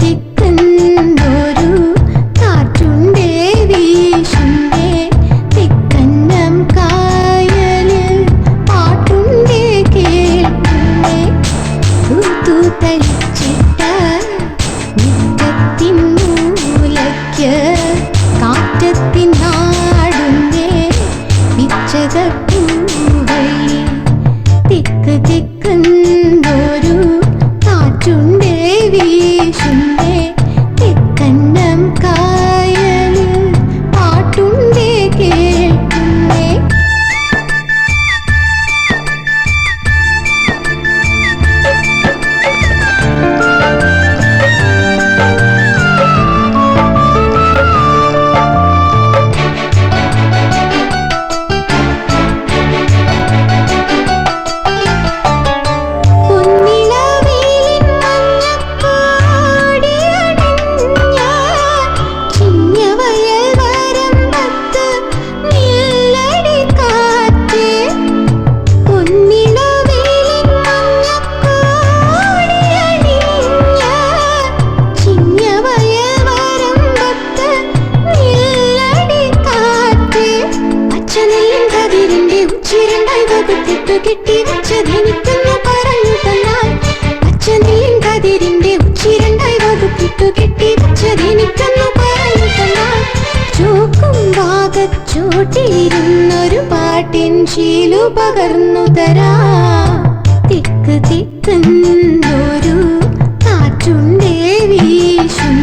തിക്കുന്നൊരു കാറ്റുണ്ടേ വീശുണ്ടേ തിക്കന്നം കായലിൽ പാട്ടുണ്ടേ കേൾക്കുന്നേ തൂത്തു തളിച്ചിട്ട മുറ്റത്തിൻ മൂലയ്ക്ക് കാറ്റത്തിൻ നാടുന്നേ പിച്ചകപ്പൂവഴി തിക്ക് തിക്കുന്നൊരു കാറ്റുണ്ടേ വീശുണ്ടേ തിക്കന്നം കായലിൽ പാട്ടുണ്ടേ കേൾക്കുന്നേ കെട്ടി വെച്ചതെനിക്കൊന്നു പറഞ്ഞു തന്നാൽ അച്ഛനെയും കതിരിന്റെ ഉച്ചിരണ്ടായി വകുപ്പിട്ടു കെട്ടി വെച്ചതെനിക്കൊന്നു പറഞ്ഞു തന്നാൽ ചോക്കും ഭാഗച്ചോട്ടിലിരുന്നൊരു പാട്ടിൻ ശീലു പകർന്നു തരാ തിക്ക് തിക്കുന്നൊരു കാറ്റുണ്ടേ വീശും